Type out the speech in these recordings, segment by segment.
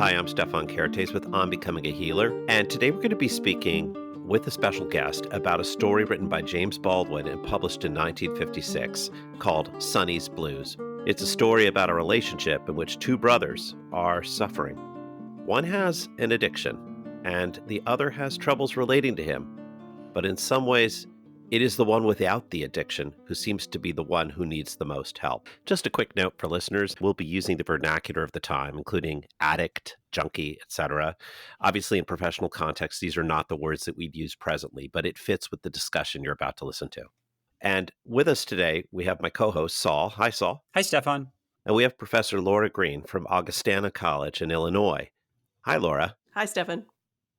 Hi, I'm Stefan Kertes with On Becoming a Healer, and today we're going to be speaking with a special guest about a story written by James Baldwin and published in 1956 called Sonny's Blues. It's a story about a relationship in which two brothers are suffering. One has an addiction, and the other has troubles relating to him. But in some ways, it is the one without the addiction who seems to be the one who needs the most help. Just a quick note for listeners, we'll be using the vernacular of the time, including addict, junkie, etc. Obviously, in professional context, these are not the words that we'd use presently, but it fits with the discussion you're about to listen to. And with us today, we have my co-host, Saul. Hi, Saul. Hi, Stefan. And we have Professor Laura Greene from Augustana College in Illinois. Hi, Laura. Hi, Stefan.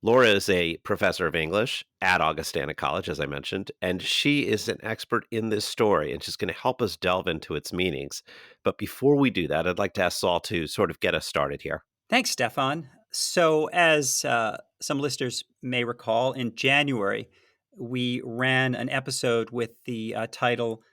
Laura is a professor of English at Augustana College, as I mentioned, and she is an expert in this story, and she's going to help us delve into its meanings. But before we do that, I'd like to ask Saul to sort of get us started here. Thanks, Stefan. So, as some listeners may recall, in January, we ran an episode with the title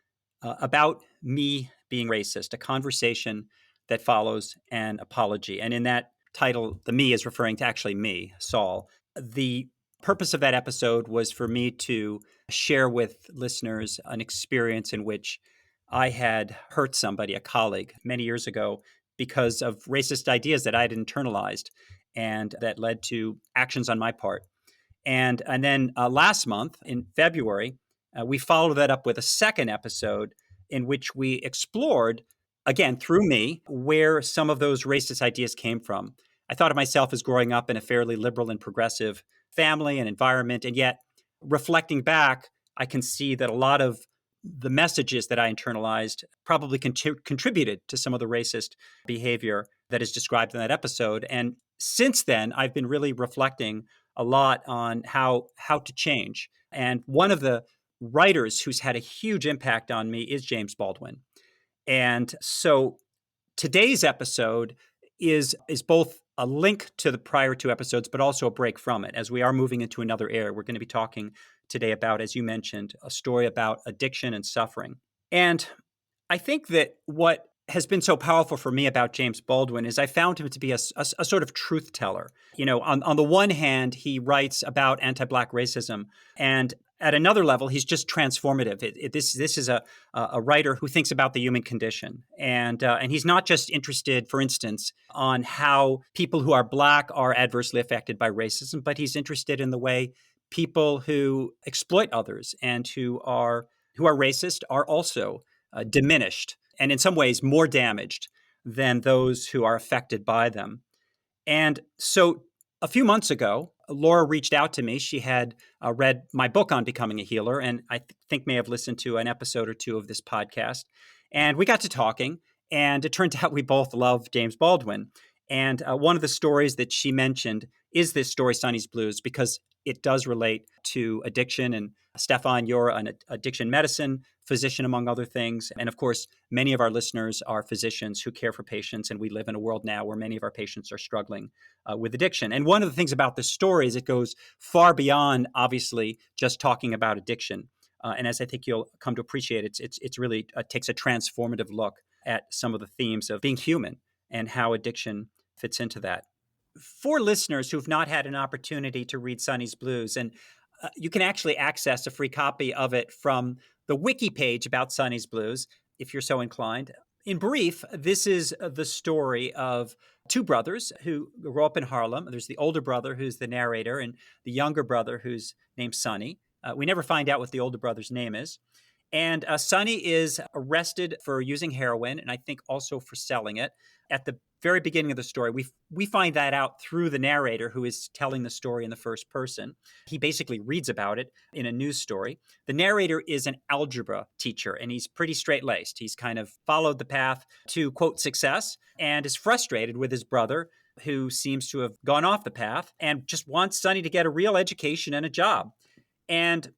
About Me Being Racist, a conversation that follows an apology. And in that title, the me is referring to actually me, Saul. The purpose of that episode was for me to share with listeners an experience in which I had hurt somebody, a colleague, many years ago because of racist ideas that I had internalized and that led to actions on my part. And then last month in February, we followed that up with a second episode in which we explored, again, through me, where some of those racist ideas came from. I thought of myself as growing up in a fairly liberal and progressive family and environment. And yet, reflecting back, I can see that a lot of the messages that I internalized probably contributed to some of the racist behavior that is described in that episode. And since then, I've been really reflecting a lot on how to change. And one of the writers who's had a huge impact on me is James Baldwin. And so today's episode is both a link to the prior two episodes, but also a break from it. As we are moving into another era, we're going to be talking today about, as you mentioned, a story about addiction and suffering. And I think that what has been so powerful for me about James Baldwin is I found him to be a sort of truth teller. You know, on the one hand, he writes about anti-Black racism, and at another level, he's just transformative. This is a writer who thinks about the human condition, and he's not just interested, for instance, on how people who are Black are adversely affected by racism, but he's interested in the way people who exploit others and who are racist are also diminished, and in some ways more damaged than those who are affected by them. And so a few months ago, Laura reached out to me. She had read my book on becoming a healer, and I think may have listened to an episode or two of this podcast. And we got to talking, and it turned out we both love James Baldwin. And one of the stories that she mentioned is this story, Sonny's Blues, because it does relate to addiction. And Stefan, you're an addiction medicine physician, among other things. And of course, many of our listeners are physicians who care for patients. And we live in a world now where many of our patients are struggling with addiction. And one of the things about this story is it goes far beyond, obviously, just talking about addiction. And as I think you'll come to appreciate, it's really takes a transformative look at some of the themes of being human and how addiction fits into that. For listeners who've not had an opportunity to read Sonny's Blues, and you can actually access a free copy of it from the wiki page about Sonny's Blues, if you're so inclined. In brief, this is the story of two brothers who grew up in Harlem. There's the older brother who's the narrator and the younger brother who's named Sonny. We never find out what the older brother's name is. And Sonny is arrested for using heroin, and I think also for selling it. At the very beginning of the story, we find that out through the narrator who is telling the story in the first person. He basically reads about it in a news story. The narrator is an algebra teacher, and he's pretty straight-laced. He's kind of followed the path to, quote, success, and is frustrated with his brother, who seems to have gone off the path, and just wants Sonny to get a real education and a job. And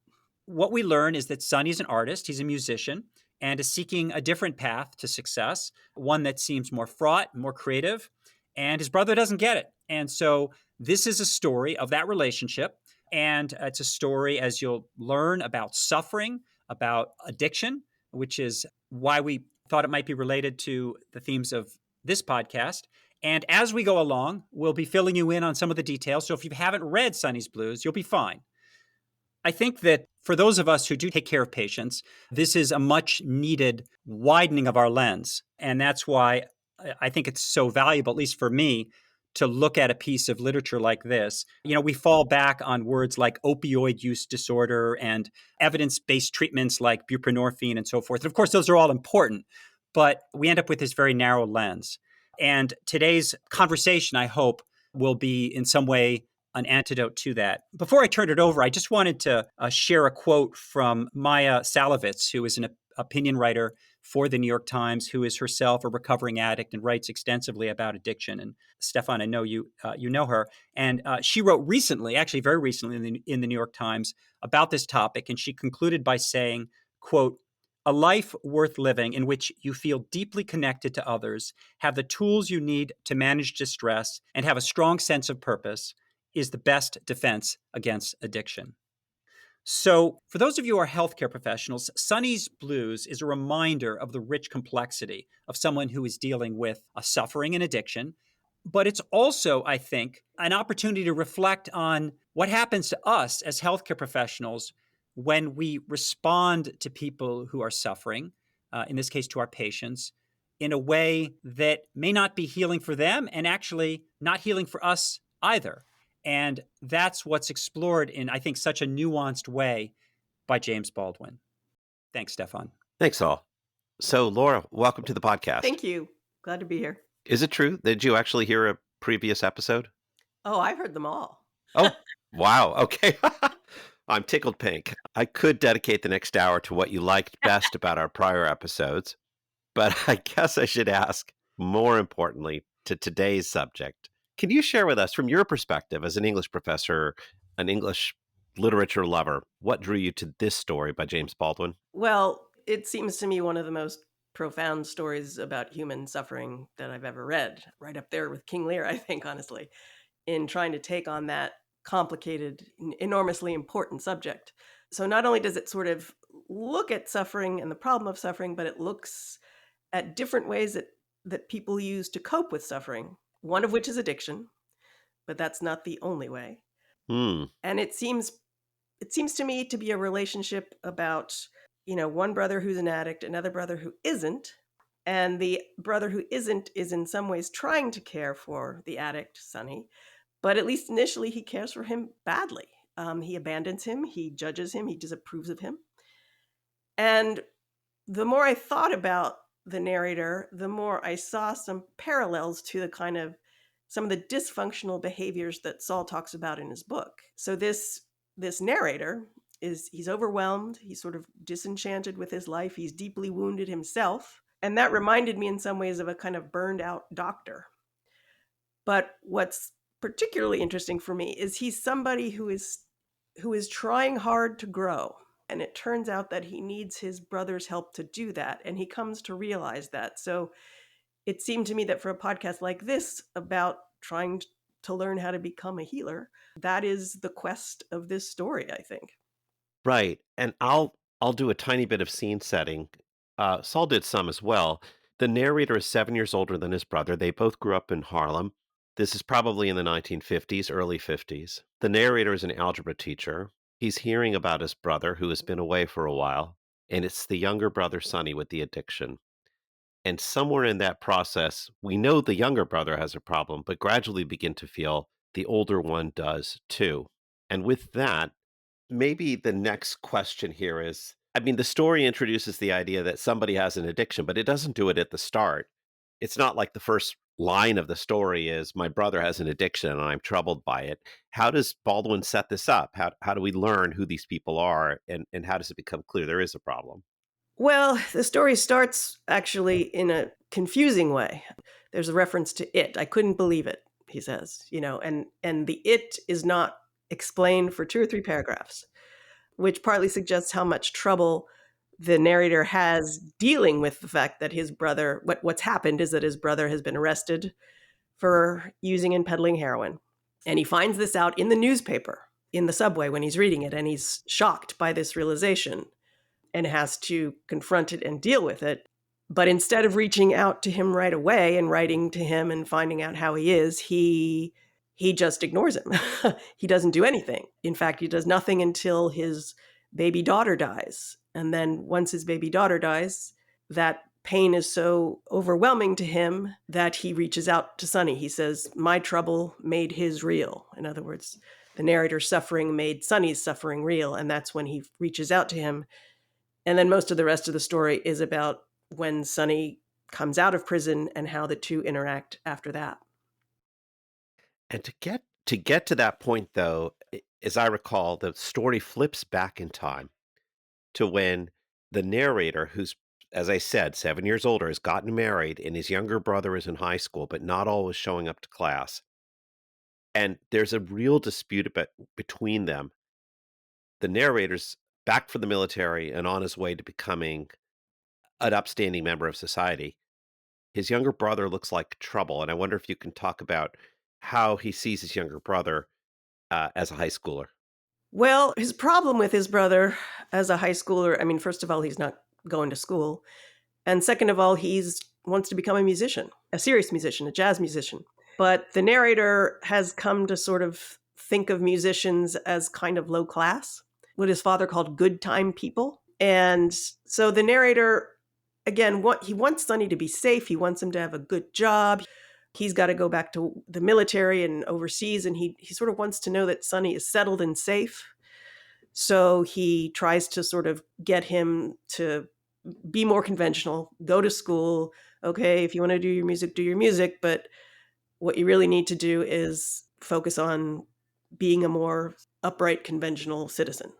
what we learn is that Sonny's an artist, he's a musician, and is seeking a different path to success, one that seems more fraught, more creative, and his brother doesn't get it. And so this is a story of that relationship, and it's a story, as you'll learn, about suffering, about addiction, which is why we thought it might be related to the themes of this podcast, And as we go along, we'll be filling you in on some of the details. So if you haven't read Sonny's Blues, you'll be fine. I think that for those of us who do take care of patients, this is a much needed widening of our lens. And that's why I think it's so valuable, at least for me, to look at a piece of literature like this. We fall back on words like opioid use disorder and evidence-based treatments like buprenorphine and so forth. And of course, those are all important, but we end up with this very narrow lens. And today's conversation, I hope, will be in some way an antidote to that. Before I turn it over, I just wanted to share a quote from Maya Salovitz, who is an opinion writer for the New York Times, who is herself a recovering addict and writes extensively about addiction. And Stefan, I know you know her. And she wrote recently, actually very recently in the New York Times about this topic. And she concluded by saying, quote, "A life worth living in which you feel deeply connected to others, have the tools you need to manage distress, and have a strong sense of purpose is the best defense against addiction." So, for those of you who are healthcare professionals, Sonny's Blues is a reminder of the rich complexity of someone who is dealing with a suffering and addiction. But it's also, I think, an opportunity to reflect on what happens to us as healthcare professionals when we respond to people who are suffering, in this case to our patients, in a way that may not be healing for them and actually not healing for us either. And that's what's explored in, I think, such a nuanced way by James Baldwin. Thanks, Stefan. Thanks, all. So, Laura, welcome to the podcast. Thank you. Glad to be here. Is it true? Did you actually hear a previous episode? Oh, I've heard them all. Oh, wow. Okay. I'm tickled pink. I could dedicate the next hour to what you liked best about our prior episodes, but I guess I should ask, more importantly, to today's subject. Can you share with us, from your perspective as an English professor, an English literature lover, what drew you to this story by James Baldwin? Well, it seems to me one of the most profound stories about human suffering that I've ever read, right up there with King Lear, I think, honestly, in trying to take on that complicated, enormously important subject. So not only does it sort of look at suffering and the problem of suffering, but it looks at different ways that people use to cope with suffering, one of which is addiction, but that's not the only way. Hmm. And it seems to me to be a relationship about, one brother who's an addict, another brother who isn't, and the brother who isn't is in some ways trying to care for the addict, Sonny, but at least initially he cares for him badly. He abandons him, he judges him, he disapproves of him. And the more I thought about the narrator, the more I saw some parallels to some of the dysfunctional behaviors that Saul talks about in his book. So this narrator he's overwhelmed, he's sort of disenchanted with his life, he's deeply wounded himself, and that reminded me in some ways of a kind of burned out doctor. But what's particularly interesting for me is he's somebody who is trying hard to grow. And it turns out that he needs his brother's help to do that. And he comes to realize that. So it seemed to me that for a podcast like this about trying to learn how to become a healer, that is the quest of this story, I think. Right. And I'll do a tiny bit of scene setting. Saul did some as well. The narrator is 7 years older than his brother. They both grew up in Harlem. This is probably in the 1950s, early 50s. The narrator is an algebra teacher. He's hearing about his brother who has been away for a while, and it's the younger brother, Sonny, with the addiction. And somewhere in that process, we know the younger brother has a problem, but gradually begin to feel the older one does too. And with that, maybe the next question here is, I mean, the story introduces the idea that somebody has an addiction, but it doesn't do it at the start. It's not like the first line of the story is, my brother has an addiction and I'm troubled by it. How does Baldwin set this up? How do we learn who these people are, and how does it become clear there is a problem? Well, the story starts actually in a confusing way. There's a reference to it. I couldn't believe it, he says, and the it is not explained for 2 or 3 paragraphs, which partly suggests how much trouble the narrator has dealing with the fact that his brother, what's happened is that his brother has been arrested for using and peddling heroin. And he finds this out in the newspaper, in the subway when he's reading it, and he's shocked by this realization and has to confront it and deal with it. But instead of reaching out to him right away and writing to him and finding out how he is, he just ignores him. He doesn't do anything. In fact, he does nothing until his baby daughter dies. And then once his baby daughter dies, that pain is so overwhelming to him that he reaches out to Sonny. He says, "My trouble made his real." In other words, the narrator's suffering made Sonny's suffering real. And that's when he reaches out to him. And then most of the rest of the story is about when Sonny comes out of prison and how the two interact after that. And to get to that point, though, as I recall, the story flips back in time to when the narrator, who's, as I said, 7 years older, has gotten married, and his younger brother is in high school, but not always showing up to class. And there's a real dispute between them. The narrator's back from the military and on his way to becoming an upstanding member of society. His younger brother looks like trouble, and I wonder if you can talk about how he sees his younger brother as a high schooler. Well, his problem with his brother as a high schooler, I mean, first of all, he's not going to school. And second of all, he's wants to become a musician, a serious musician, a jazz musician. But the narrator has come to sort of think of musicians as kind of low class, what his father called good time people. And so the narrator, again, he wants Sonny to be safe. He wants him to have a good job. He's got to go back to the military and overseas. And he sort of wants to know that Sonny is settled and safe. So he tries to sort of get him to be more conventional, go to school. Okay, if you want to do your music, but what you really need to do is focus on being a more upright, conventional citizen.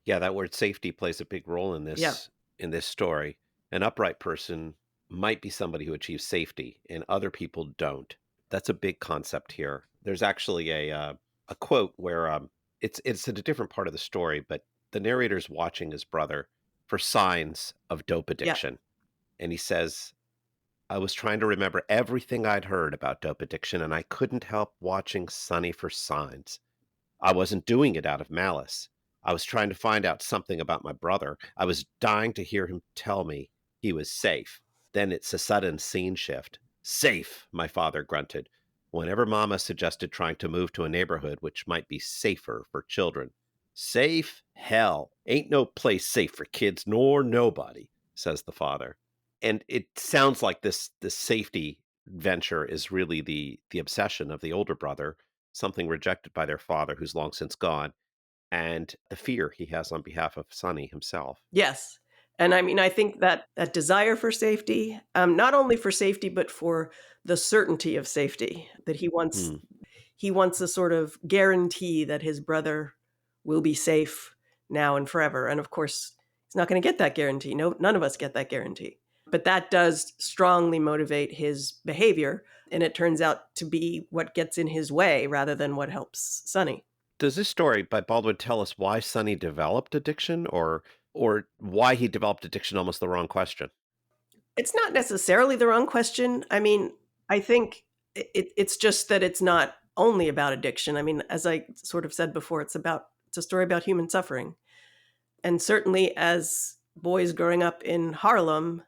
Yeah, that word safety plays a big role in Yeah. this story. An upright person might be somebody who achieves safety, and other people don't. That's a big concept here. There's actually a quote where it's in a different part of the story, but the narrator's watching his brother for signs of dope Yeah. addiction, and he says, "I was trying to remember everything I'd heard about dope addiction, and I couldn't help watching Sonny for signs. I wasn't doing it out of malice. I was trying to find out something about my brother. I was dying to hear him tell me he was safe." Then it's a sudden scene shift. "Safe," my father grunted, whenever Mama suggested trying to move to a neighborhood which might be safer for children. "Safe? Hell. Ain't no place safe for kids nor nobody," says the father. And it sounds like this safety venture is really the obsession of the older brother, something rejected by their father who's long since gone, and the fear he has on behalf of Sonny himself. Yes. And I mean, I think that that desire for safety, not only for safety, but for the certainty of safety, that Hmm. he wants a sort of guarantee that his brother will be safe now and forever. And of course, he's not going to get that guarantee. No, none of us get that guarantee. But that does strongly motivate his behavior. And it turns out to be what gets in his way rather than what helps Sonny. Does this story by Baldwin tell us why Sonny developed addiction, or why he developed addiction? Almost the wrong question. It's not necessarily the wrong question. I mean, I think it's just that it's not only about addiction. I mean, as I sort of said before, it's a story about human suffering. And certainly as boys growing up in Harlem,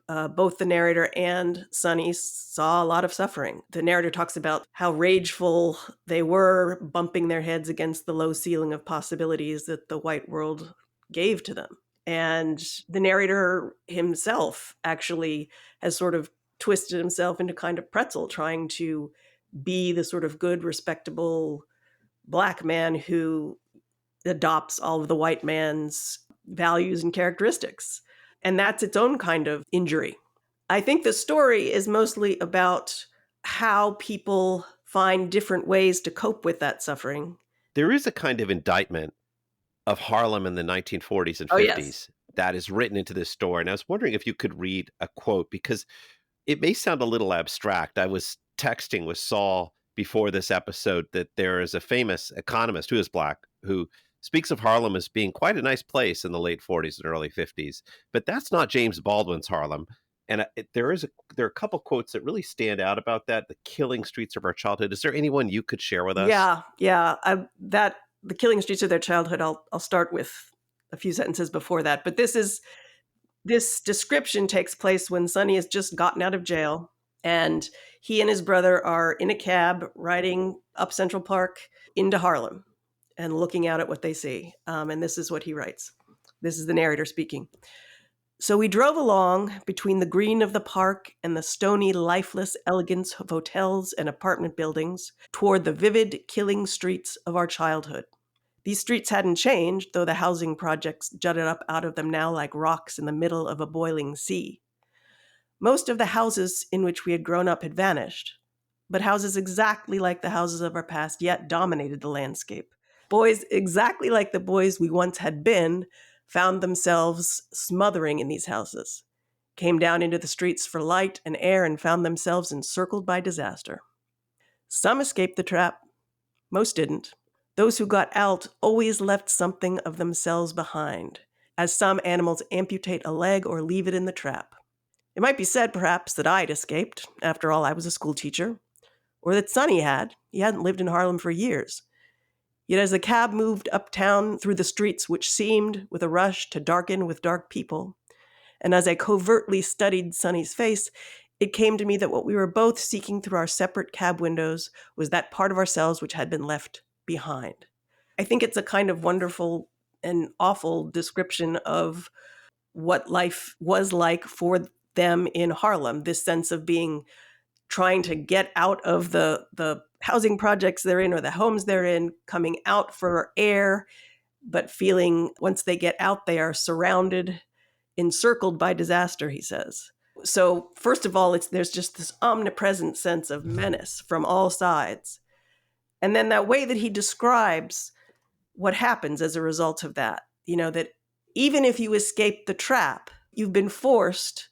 both the narrator and Sonny saw a lot of suffering. The narrator talks about how rageful they were, bumping their heads against the low ceiling of possibilities that the white world gave to them. And the narrator himself actually has sort of twisted himself into kind of pretzel, trying to be the sort of good, respectable Black man who adopts all of the white man's values and characteristics. And that's its own kind of injury. I think the story is mostly about how people find different ways to cope with that suffering. There is a kind of indictment of Harlem in the 1940s and Oh, yes. 50s that is written into this story. And I was wondering if you could read a quote, because it may sound a little abstract. I was texting with Saul before this episode that there is a famous economist who is Black who speaks of Harlem as being quite a nice place in the late 40s and early 50s. But that's not James Baldwin's Harlem. And there are a couple quotes that really stand out about that. The killing streets of our childhood. Is there anyone you could share with us? Yeah. That the killing streets of their childhood. I'll start with a few sentences before that. But this is This description takes place when Sonny has just gotten out of jail, and he and his brother are in a cab riding up Central Park into Harlem and looking out at what they see. And this is what he writes. This is the narrator speaking. So we drove along between the green of the park and the stony, lifeless elegance of hotels and apartment buildings toward the vivid, killing streets of our childhood. These streets hadn't changed, though the housing projects jutted up out of them now like rocks in the middle of a boiling sea. Most of the houses in which we had grown up had vanished, but houses exactly like the houses of our past yet dominated the landscape. Boys exactly like the boys we once had been found themselves smothering in these houses, came down into the streets for light and air, and found themselves encircled by disaster. Some escaped the trap, most didn't. Those who got out always left something of themselves behind, as some animals amputate a leg or leave it in the trap. It might be said, perhaps, that I'd escaped. After all, I was a schoolteacher. Or that Sonny had. He hadn't lived in Harlem for years. Yet as the cab moved uptown through the streets which seemed, with a rush, to darken with dark people, and as I covertly studied Sonny's face, it came to me that what we were both seeking through our separate cab windows was that part of ourselves which had been left behind. I think it's a kind of wonderful and awful description of what life was like for them in Harlem, this sense of trying to get out of the housing projects they're in or the homes they're in, coming out for air, but feeling once they get out, they are surrounded, encircled by disaster, he says. So first of all, there's just this omnipresent sense of menace from all sides. And then that way that he describes what happens as a result of that, that even if you escape the trap, you've been forced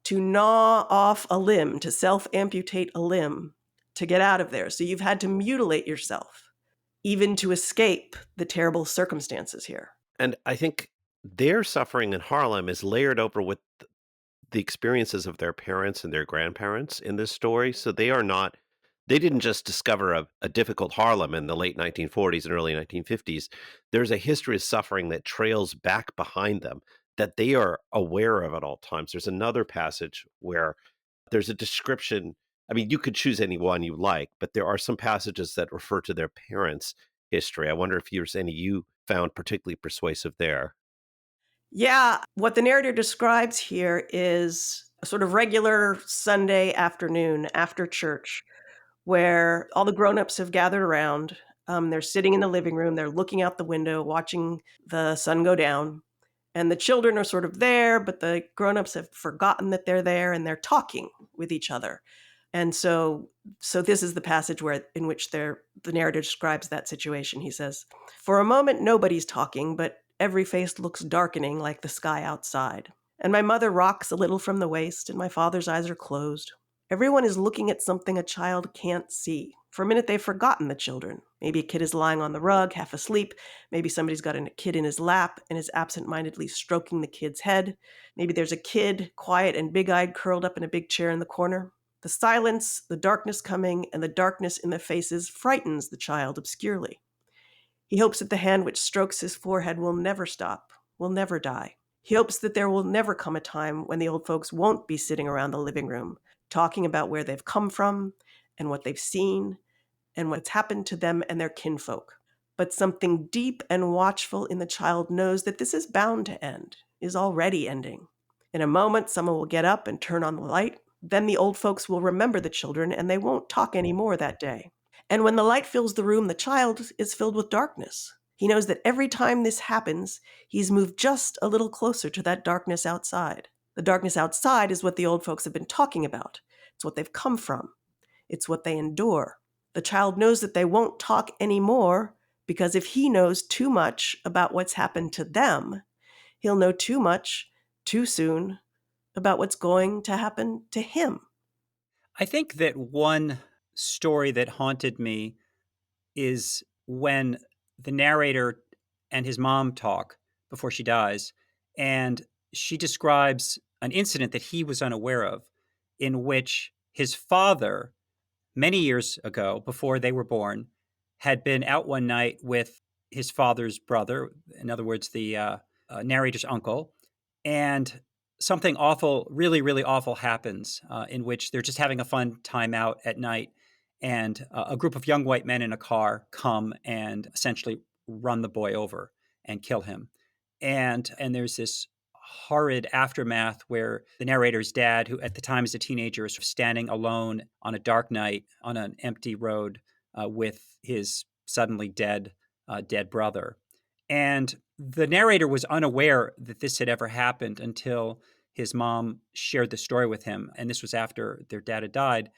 to gnaw off a limb, to self-amputate a limb to get out of there. So you've had to mutilate yourself, even to escape the terrible circumstances here. And I think their suffering in Harlem is layered over with the experiences of their parents and their grandparents in this story. So they didn't just discover a difficult Harlem in the late 1940s and early 1950s. There's a history of suffering that trails back behind them that they are aware of at all times. There's another passage where there's a description. I mean, you could choose any one you like, but there are some passages that refer to their parents' history. I wonder if there's any you found particularly persuasive there. Yeah, what the narrator describes here is a sort of regular Sunday afternoon after church where all the grown-ups have gathered around. They're sitting in the living room. They're looking out the window, watching the sun go down. And the children are sort of there, but the grown-ups have forgotten that they're there, and they're talking with each other. And so this is the passage in which the narrator describes that situation. He says, "For a moment, nobody's talking, but every face looks darkening like the sky outside. And my mother rocks a little from the waist, and my father's eyes are closed. Everyone is looking at something a child can't see. For a minute, they've forgotten the children. Maybe a kid is lying on the rug, half asleep. Maybe somebody's got a kid in his lap and is absentmindedly stroking the kid's head. Maybe there's a kid, quiet and big-eyed, curled up in a big chair in the corner. The silence, the darkness coming, and the darkness in the faces frightens the child obscurely. He hopes that the hand which strokes his forehead will never stop, will never die. He hopes that there will never come a time when the old folks won't be sitting around the living room, talking about where they've come from and what they've seen and what's happened to them and their kinfolk. But something deep and watchful in the child knows that this is bound to end, is already ending. In a moment, someone will get up and turn on the light. Then the old folks will remember the children, and they won't talk anymore that day. And when the light fills the room, the child is filled with darkness. He knows that every time this happens, he's moved just a little closer to that darkness outside. The darkness outside is what the old folks have been talking about. It's what they've come from. It's what they endure. The child knows that they won't talk anymore because if he knows too much about what's happened to them, he'll know too much, too soon, about what's going to happen to him. I think that one story that haunted me is when the narrator and his mom talk before she dies, and she describes an incident that he was unaware of in which his father, many years ago, before they were born, had been out one night with his father's brother, in other words, the narrator's uncle, and something awful, really, really awful happens in which they're just having a fun time out at night. And a group of young white men in a car come and essentially run the boy over and kill him. And there's this horrid aftermath where the narrator's dad, who at the time is a teenager, is standing alone on a dark night on an empty road with his suddenly dead brother. And the narrator was unaware that this had ever happened until his mom shared the story with him. And this was after their dad had died.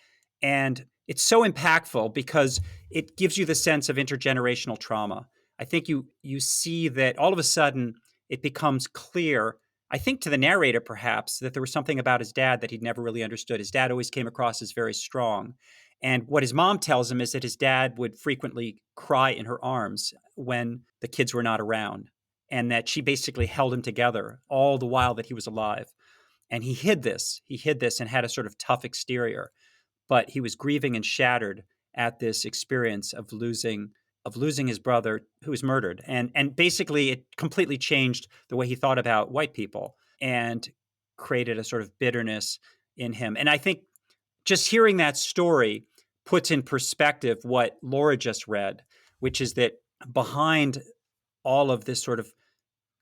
And it's so impactful because it gives you the sense of intergenerational trauma. I think you see that all of a sudden it becomes clear, I think to the narrator perhaps, that there was something about his dad that he'd never really understood. His dad always came across as very strong. And what his mom tells him is that his dad would frequently cry in her arms when the kids were not around, and that she basically held him together all the while that he was alive. And he hid this. He hid this and had a sort of tough exterior, but he was grieving and shattered at this experience of losing his brother who was murdered. And basically it completely changed the way he thought about white people and created a sort of bitterness in him. And I think just hearing that story puts in perspective what Laura just read, which is that behind all of this sort of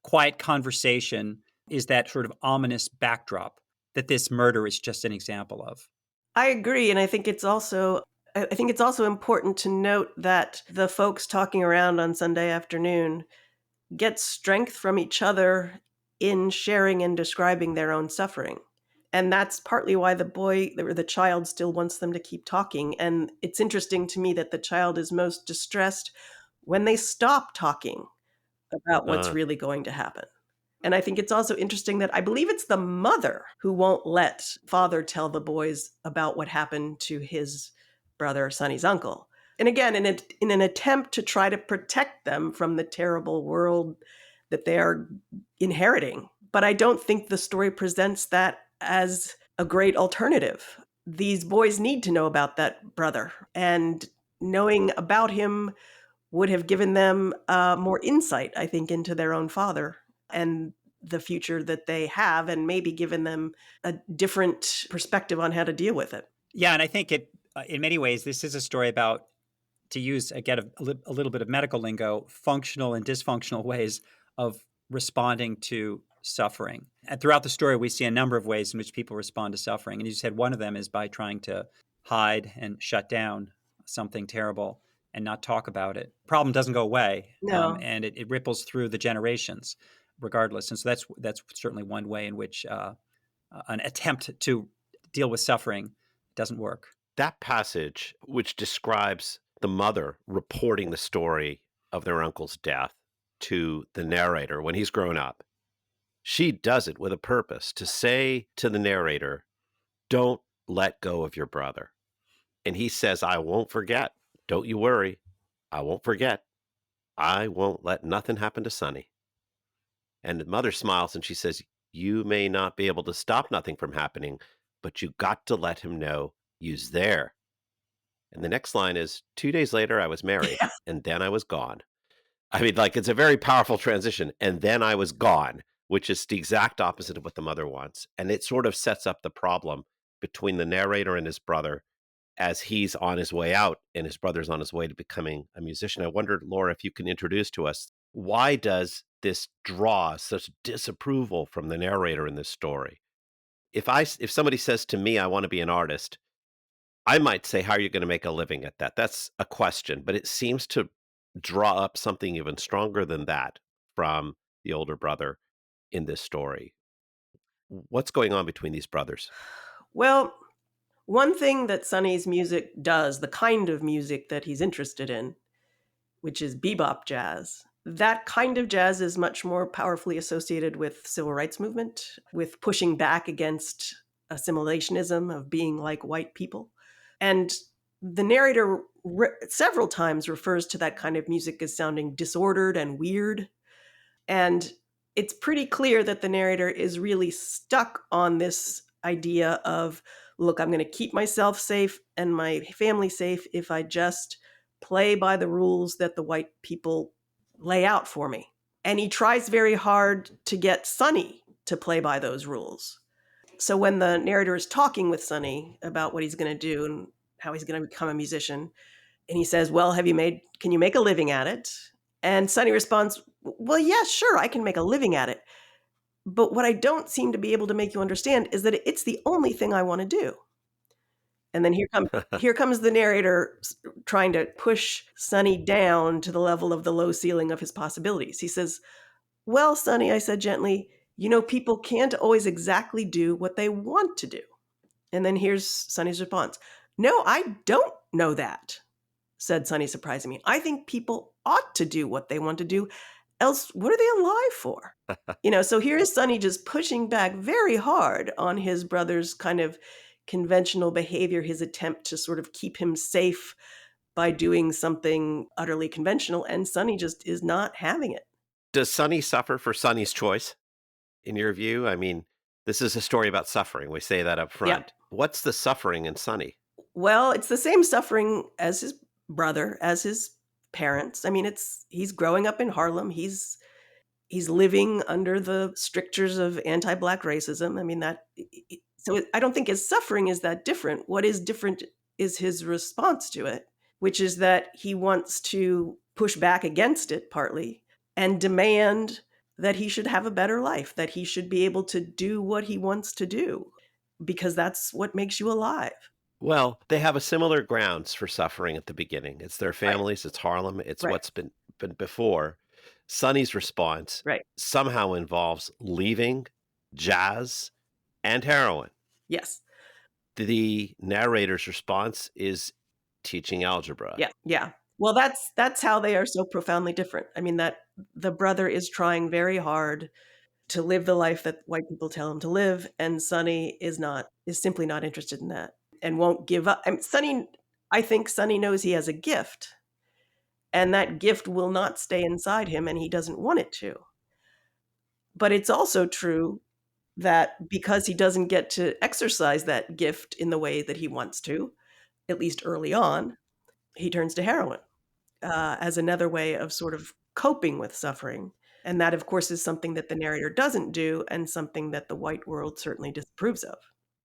quiet conversation is that sort of ominous backdrop that this murder is just an example of. I agree, and I think it's also important to note that the folks talking around on Sunday afternoon get strength from each other in sharing and describing their own suffering. And that's partly why the boy or the child still wants them to keep talking. And it's interesting to me that the child is most distressed when they stop talking about what's Uh, really going to happen. And I think it's also interesting that I believe it's the mother who won't let father tell the boys about what happened to his brother, Sonny's uncle. And again, in an attempt to try to protect them from the terrible world that they are inheriting. But I don't think the story presents that as a great alternative. These boys need to know about that brother, and knowing about him would have given them more insight, I think, into their own father and the future that they have, and maybe given them a different perspective on how to deal with it. Yeah, and I think in many ways, this is a story about, to use again a little bit of medical lingo, functional and dysfunctional ways of responding to suffering. And throughout the story, we see a number of ways in which people respond to suffering. And you said one of them is by trying to hide and shut down something terrible and not talk about it. Problem doesn't go away, No. and it ripples through the generations, regardless. And so that's certainly one way in which an attempt to deal with suffering doesn't work. that passage, which describes the mother reporting the story of their uncle's death to the narrator when he's grown up, she does it with a purpose to say to the narrator, don't let go of your brother. And he says, I won't forget. Don't you worry. I won't forget. I won't let nothing happen to Sonny. And the mother smiles and she says, you may not be able to stop nothing from happening, but you got to let him know you's there. And the next line is, 2 days later, I was married, and then I was gone. I mean, like, it's a very powerful transition. And then I was gone, which is the exact opposite of what the mother wants. And it sort of sets up the problem between the narrator and his brother as he's on his way out and his brother's on his way to becoming a musician. I wondered, Laura, if you can introduce to us, why does this draw such disapproval from the narrator in this story? If somebody says to me, I want to be an artist, I might say, how are you going to make a living at that? That's a question, but it seems to draw up something even stronger than that from the older brother in this story. What's going on between these brothers? Well, one thing that Sonny's music does, the kind of music that he's interested in, which is bebop jazz, that kind of jazz is much more powerfully associated with civil rights movement, with pushing back against assimilationism of being like white people. And the narrator several times refers to that kind of music as sounding disordered and weird. And it's pretty clear that the narrator is really stuck on this idea of, look, I'm going to keep myself safe and my family safe if I just play by the rules that the white people lay out for me. And he tries very hard to get Sonny to play by those rules. So when the narrator is talking with Sonny about what he's going to do and how he's going to become a musician, and he says, "Well, can you make a living at it?" And Sonny responds, "Well, yeah, sure, I can make a living at it. But what I don't seem to be able to make you understand is that it's the only thing I want to do." And then here comes the narrator trying to push Sonny down to the level of the low ceiling of his possibilities. He says, "Well, Sonny," I said gently, "people can't always exactly do what they want to do." And then here's Sonny's response. "No, I don't know that," said Sonny, surprising me. "I think people ought to do what they want to do. Else, what are they alive for?" So here is Sonny just pushing back very hard on his brother's kind of conventional behavior, his attempt to sort of keep him safe by doing something utterly conventional. And Sonny just is not having it. Does Sonny suffer for Sonny's choice, in your view? I mean, this is a story about suffering. We say that up Yeah. front. What's the suffering in Sonny? Well, it's the same suffering as his brother, as his parents. I mean, he's growing up in Harlem. He's living under the strictures of anti-Black racism. I mean, I don't think his suffering is that different. What is different is his response to it, which is that he wants to push back against it partly and demand that he should have a better life, that he should be able to do what he wants to do, because that's what makes you alive. Well, they have a similar grounds for suffering at the beginning. It's their Right, families, it's Harlem, it's right, what's been before. Sonny's response right. somehow involves leaving jazz and heroin. Yes. The narrator's response is teaching algebra. Yeah, yeah. Well, that's how they are so profoundly different. I mean, that the brother is trying very hard to live the life that white people tell him to live, and Sonny is simply not interested in that and won't give up. I think Sonny knows he has a gift, and that gift will not stay inside him, and he doesn't want it to. But it's also true that because he doesn't get to exercise that gift in the way that he wants to, at least early on, he turns to heroin as another way of sort of coping with suffering. And that, of course, is something that the narrator doesn't do and something that the white world certainly disapproves of.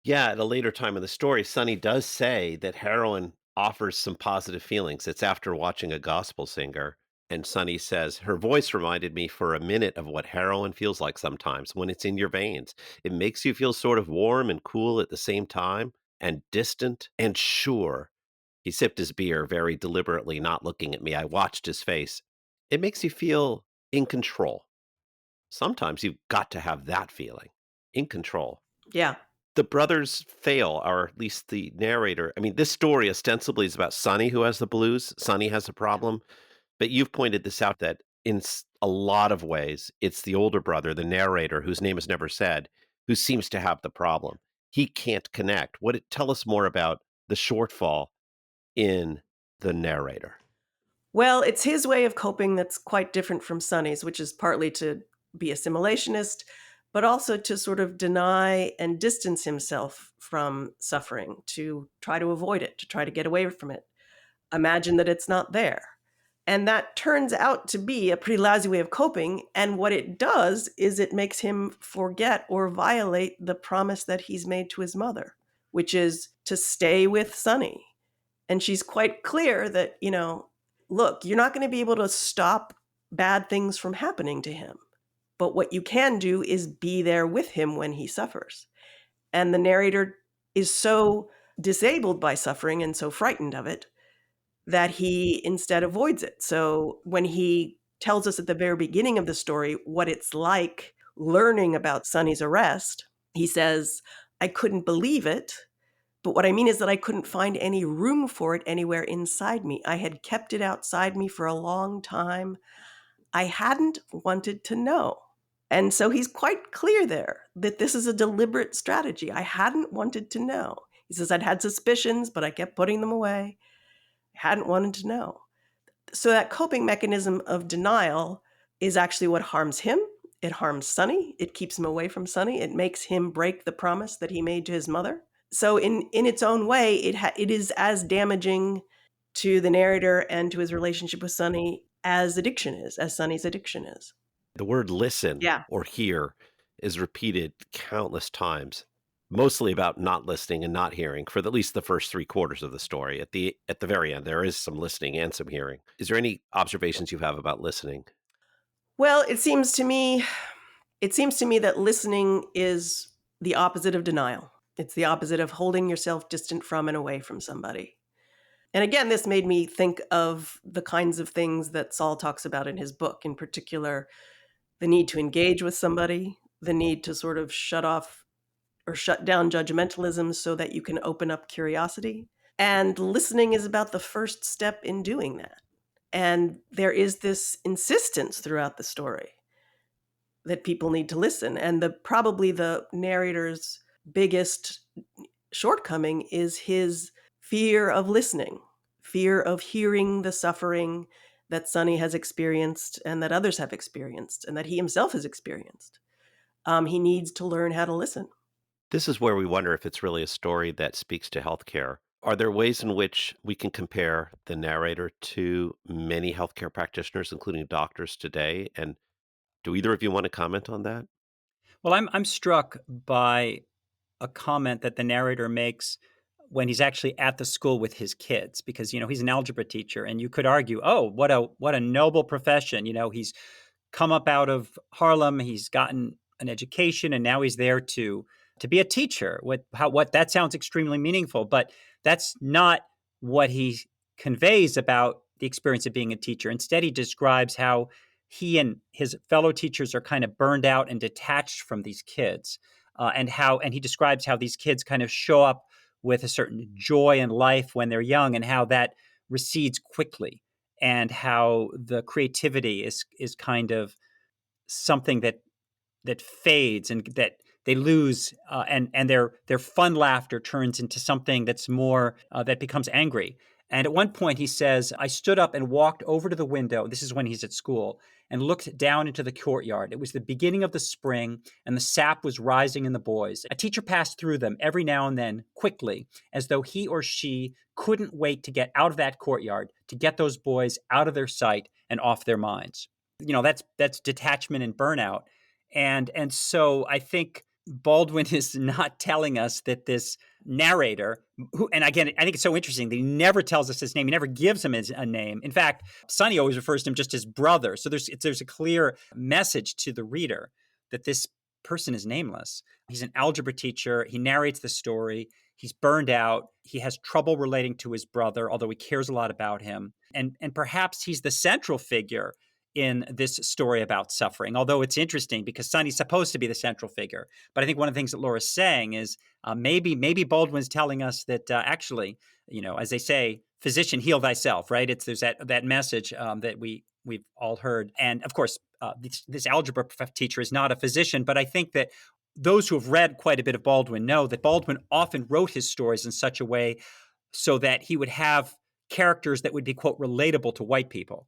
Yeah, at a later time in the story, Sonny does say that heroin offers some positive feelings. It's after watching a gospel singer. And Sonny says, her voice reminded me for a minute of what heroin feels like sometimes when it's in your veins. It makes you feel sort of warm and cool at the same time, and distant and sure. He sipped his beer very deliberately, not looking at me. I watched his face. It makes you feel in control. Sometimes you've got to have that feeling, in control. Yeah. The brothers fail, or at least the narrator. I mean, this story ostensibly is about Sonny, who has the blues. Sonny has a problem, but you've pointed this out that in a lot of ways, it's the older brother, the narrator, whose name is never said, who seems to have the problem. He can't connect. Tell us more about the shortfall in the narrator. Well, it's his way of coping that's quite different from Sonny's, which is partly to be assimilationist, but also to sort of deny and distance himself from suffering, to try to avoid it, to try to get away from it, imagine that it's not there. And that turns out to be a pretty lousy way of coping. And what it does is it makes him forget or violate the promise that he's made to his mother, which is to stay with Sonny. And she's quite clear that, look, you're not going to be able to stop bad things from happening to him. But what you can do is be there with him when he suffers. And the narrator is so disabled by suffering and so frightened of it that he instead avoids it. So when he tells us at the very beginning of the story what it's like learning about Sonny's arrest, he says, "I couldn't believe it. But what I mean is that I couldn't find any room for it anywhere inside me. I had kept it outside me for a long time. I hadn't wanted to know." And so he's quite clear there that this is a deliberate strategy. I hadn't wanted to know. He says, "I'd had suspicions, but I kept putting them away. I hadn't wanted to know." So that coping mechanism of denial is actually what harms him. It harms Sonny. It keeps him away from Sonny. It makes him break the promise that he made to his mother. So in its own way, it is as damaging to the narrator and to his relationship with Sonny as Sonny's addiction is. The word listen Yeah. or hear is repeated countless times, mostly about not listening and not hearing for at least the first three quarters of the story. At the very end, there is some listening and some hearing. Is there any observations you have about listening? Well, it seems to me that listening is the opposite of denial. It's the opposite of holding yourself distant from and away from somebody. And again, this made me think of the kinds of things that Saul talks about in his book, in particular, the need to engage with somebody, the need to sort of shut off or shut down judgmentalism so that you can open up curiosity. And listening is about the first step in doing that. And there is this insistence throughout the story that people need to listen. And probably the narrator's biggest shortcoming is his fear of listening, fear of hearing the suffering that Sonny has experienced and that others have experienced and that he himself has experienced. He needs to learn how to listen. This is where we wonder if it's really a story that speaks to healthcare. Are there ways in which we can compare the narrator to many healthcare practitioners, including doctors today? And do either of you want to comment on that? Well, I'm struck by a comment that the narrator makes when he's actually at the school with his kids, because he's an algebra teacher, and you could argue, oh, what a noble profession. He's come up out of Harlem, he's gotten an education, and now he's there to be a teacher. What that sounds extremely meaningful, but that's not what he conveys about the experience of being a teacher. Instead, he describes how he and his fellow teachers are kind of burned out and detached from these kids, and he describes how these kids kind of show up with a certain joy in life when they're young, and how that recedes quickly, and how the creativity is kind of something that fades and that they lose, and their fun laughter turns into something that's more that becomes angry. And at one point he says, I stood up and walked over to the window. This is when he's at school, and looked down into the courtyard. It was the beginning of the spring, and the sap was rising in the boys. A teacher passed through them every now and then, quickly, as though he or she couldn't wait to get out of that courtyard, to get those boys out of their sight and off their minds. That's detachment and burnout. And so I think Baldwin is not telling us that this narrator, who, and again, I think it's so interesting that he never tells us his name. He never gives him a name. In fact, Sonny always refers to him just as brother. So there's a clear message to the reader that this person is nameless. He's an algebra teacher. He narrates the story. He's burned out. He has trouble relating to his brother, although he cares a lot about him. And perhaps he's the central figure in this story about suffering. Although it's interesting because Sonny's supposed to be the central figure. But I think one of the things that Laura's saying is maybe Baldwin's telling us that actually, as they say, physician, heal thyself, right? There's that message that we've all heard. And of course, this algebra teacher is not a physician, but I think that those who have read quite a bit of Baldwin know that Baldwin often wrote his stories in such a way so that he would have characters that would be, quote, relatable to white people.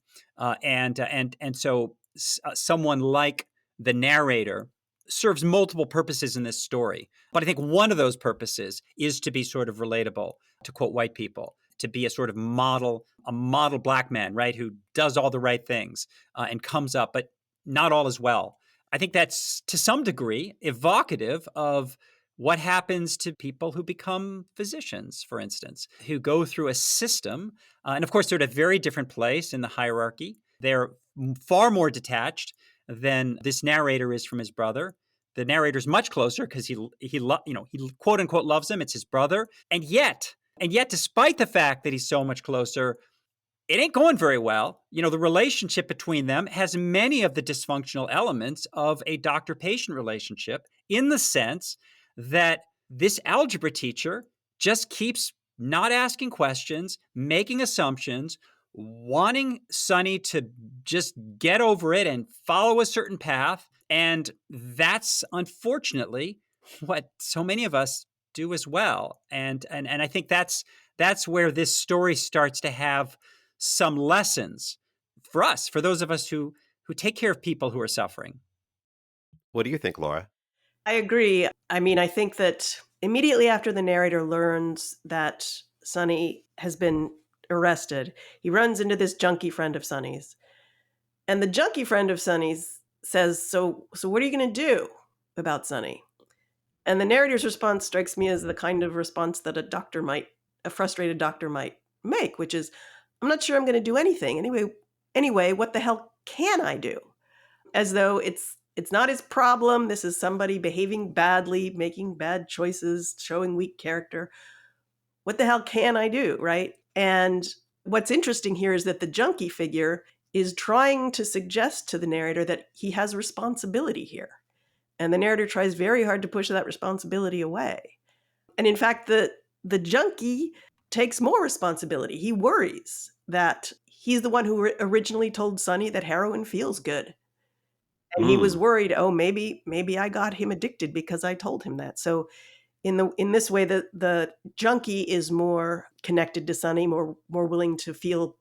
So someone like the narrator serves multiple purposes in this story. But I think one of those purposes is to be sort of relatable to, quote, white people, to be a sort of model black man, right, who does all the right things and comes up, but not all as well. I think that's to some degree evocative of what happens to people who become physicians, for instance, who go through a system. And of course, they're at a very different place in the hierarchy. They're far more detached than this narrator is from his brother. The narrator's much closer because he quote unquote loves him. It's his brother. And yet, despite the fact that he's so much closer, it ain't going very well. The relationship between them has many of the dysfunctional elements of a doctor-patient relationship, in the sense that this algebra teacher just keeps not asking questions, making assumptions, wanting Sonny to just get over it and follow a certain path. And that's unfortunately what so many of us do as well. And I think that's where this story starts to have some lessons for us, for those of us who take care of people who are suffering. What do you think, Laura? I agree. I mean, I think that immediately after the narrator learns that Sonny has been arrested, he runs into this junkie friend of Sonny's. And the junkie friend of Sonny's says, So what are you going to do? about Sonny. And the narrator's response strikes me as the kind of response that a frustrated doctor might make, which is, I'm not sure I'm going to do anything. Anyway, what the hell can I do? As though it's not his problem. This is somebody behaving badly, making bad choices, showing weak character. What the hell can I do, right? And what's interesting here is that the junkie figure is trying to suggest to the narrator that he has responsibility here. And the narrator tries very hard to push that responsibility away. And in fact, the junkie takes more responsibility. He worries that he's the one who originally told Sonny that heroin feels good. And he was worried, oh, maybe I got him addicted because I told him that. So in this way, the junkie is more connected to Sonny, more willing to feel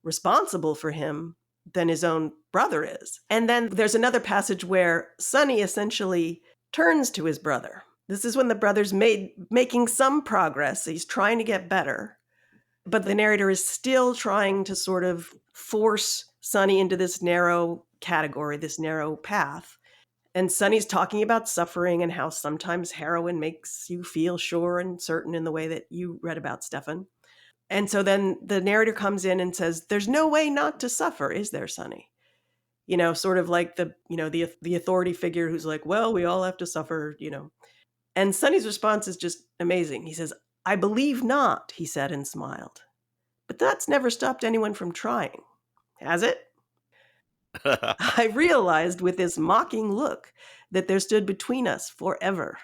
responsible for him than his own brother is. And then there's another passage where Sonny essentially turns to his brother. This is when the brother's making some progress. He's trying to get better. But the narrator is still trying to sort of force Sonny into this narrow category, this narrow path. And Sonny's talking about suffering and how sometimes heroin makes you feel sure and certain in the way that you read about, Stefan. And so then the narrator comes in and says, there's no way not to suffer, is there, Sonny? Sort of like the authority figure who's like, well, we all have to suffer, And Sonny's response is just amazing. He says, I believe not, he said and smiled. But that's never stopped anyone from trying, has it? I realized with this mocking look that there stood between us forever,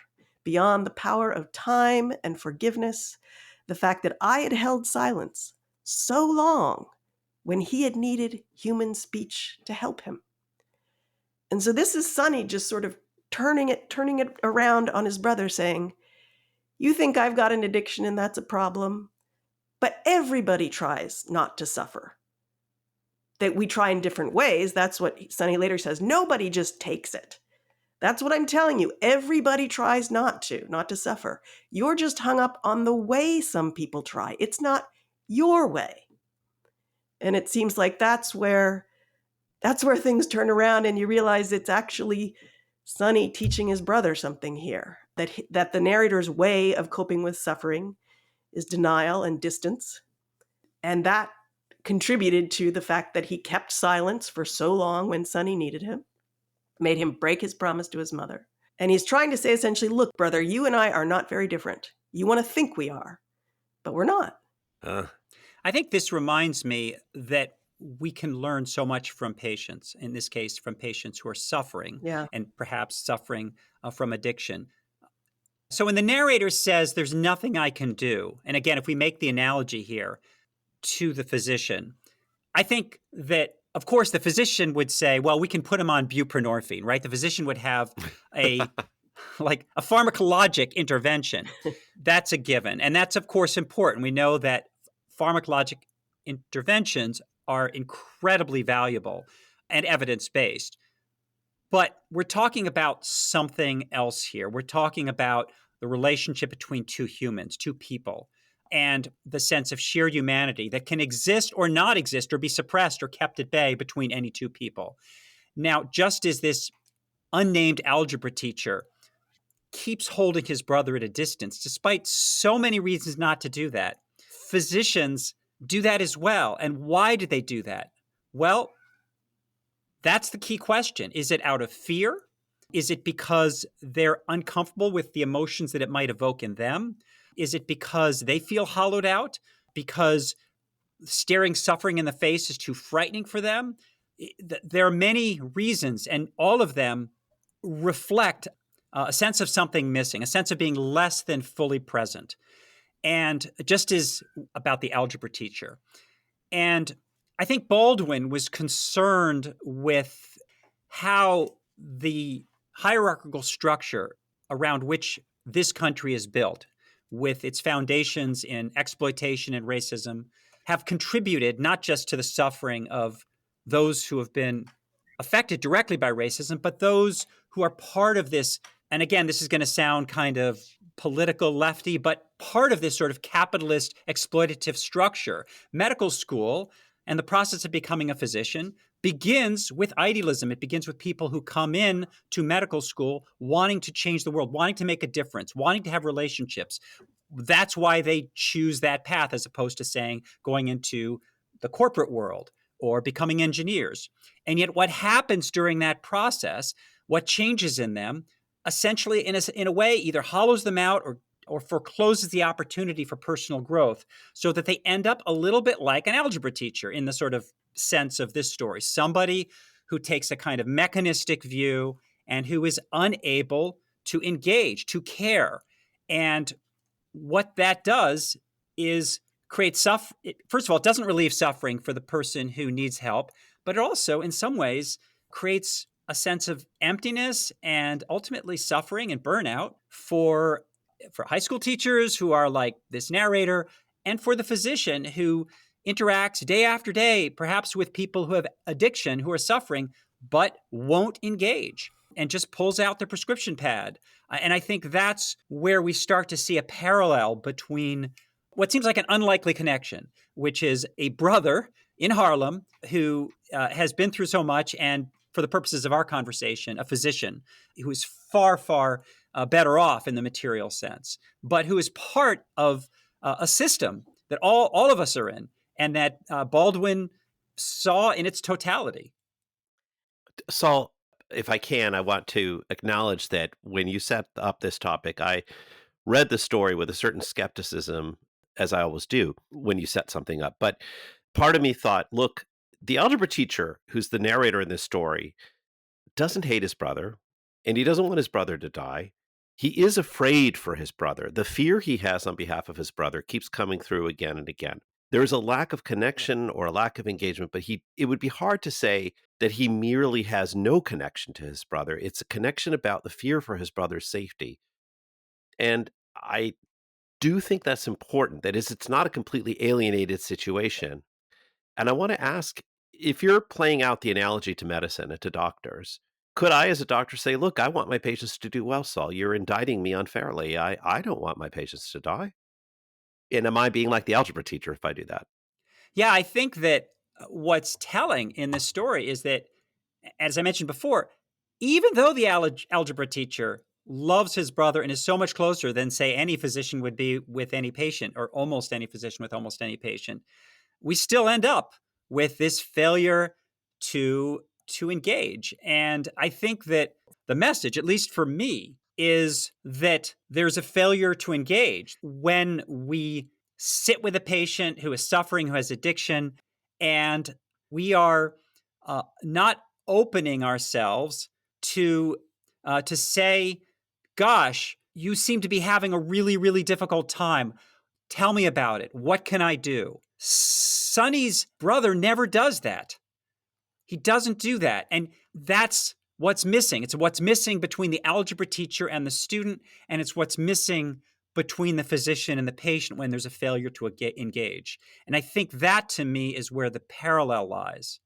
beyond the power of time and forgiveness, the fact that I had held silence so long when he had needed human speech to help him. And so this is Sonny just sort of turning it around on his brother, saying, you think I've got an addiction and that's a problem, but everybody tries not to suffer. That we try in different ways. That's what Sonny later says. Nobody just takes it. That's what I'm telling you. Everybody tries not to suffer. You're just hung up on the way some people try. It's not your way. And it seems like that's where things turn around and you realize it's actually Sonny teaching his brother something here. That the narrator's way of coping with suffering is denial and distance. And that contributed to the fact that he kept silence for so long when Sonny needed him, made him break his promise to his mother. And he's trying to say essentially, look, brother, you and I are not very different. You want to think we are, but we're not. I think this reminds me that we can learn so much from patients, in this case, from patients who are suffering and perhaps suffering from addiction. So when the narrator says, there's nothing I can do, and again, if we make the analogy here, to the physician, I think that, of course, the physician would say, well, we can put him on buprenorphine, right? The physician would have a pharmacologic intervention. That's a given. And that's, of course, important. We know that pharmacologic interventions are incredibly valuable and evidence-based. But we're talking about something else here. We're talking about the relationship between two humans, two people, and the sense of sheer humanity that can exist or not exist or be suppressed or kept at bay between any two people. Now, just as this unnamed algebra teacher keeps holding his brother at a distance, despite so many reasons not to do that, physicians do that as well. And why do they do that? Well, that's the key question. Is it out of fear? Is it because they're uncomfortable with the emotions that it might evoke in them? Is it because they feel hollowed out? Because staring suffering in the face is too frightening for them? There are many reasons, and all of them reflect a sense of something missing, a sense of being less than fully present. And just as about the algebra teacher. And I think Baldwin was concerned with how the hierarchical structure around which this country is built, with its foundations in exploitation and racism, have contributed not just to the suffering of those who have been affected directly by racism, but those who are part of this. And again, this is going to sound kind of political lefty, but part of this sort of capitalist exploitative structure. Medical school And the process of becoming a physician begins with idealism. It begins with people who come in to medical school wanting to change the world, wanting to make a difference, wanting to have relationships. That's why they choose that path as opposed to saying going into the corporate world or becoming engineers. And yet what happens during that process, what changes in them, essentially in a way either hollows them out or forecloses the opportunity for personal growth, so that they end up a little bit like an algebra teacher in the sort of sense of this story. Somebody who takes a kind of mechanistic view and who is unable to engage, to care. And what that does is create first of all, it doesn't relieve suffering for the person who needs help, but it also, in some ways, creates a sense of emptiness and ultimately suffering and burnout for high school teachers who are like this narrator, and for the physician who interacts day after day, perhaps with people who have addiction, who are suffering, but won't engage and just pulls out the prescription pad. And I think that's where we start to see a parallel between what seems like an unlikely connection, which is a brother in Harlem who has been through so much, and for the purposes of our conversation, a physician who is far, far better off in the material sense, but who is part of a system that all of us are in, and that Baldwin saw in its totality. Saul, if I can, I want to acknowledge that when you set up this topic, I read the story with a certain skepticism, as I always do when you set something up. But part of me thought, look, the algebra teacher, who's the narrator in this story, doesn't hate his brother, and he doesn't want his brother to die. He is afraid for his brother. The fear he has on behalf of his brother keeps coming through again and again. There is a lack of connection or a lack of engagement, but it would be hard to say that he merely has no connection to his brother. It's a connection about the fear for his brother's safety. And I do think that's important. That is, it's not a completely alienated situation. And I want to ask, if you're playing out the analogy to medicine and to doctors, could I, as a doctor, say, look, I want my patients to do well, Saul. You're indicting me unfairly. I don't want my patients to die. And am I being like the algebra teacher if I do that? Yeah, I think that what's telling in this story is that, as I mentioned before, even though the algebra teacher loves his brother and is so much closer than, say, any physician would be with any patient, or almost any physician with almost any patient, we still end up with this failure to engage. And I think that the message, at least for me, is that there's a failure to engage when we sit with a patient who is suffering, who has addiction, and we are not opening ourselves to say, gosh, you seem to be having a really, really difficult time. Tell me about it. What can I do? Sonny's brother never does that. He doesn't do that. And that's what's missing. It's what's missing between the algebra teacher and the student, and it's what's missing between the physician and the patient when there's a failure to engage. And I think that, to me, is where the parallel lies.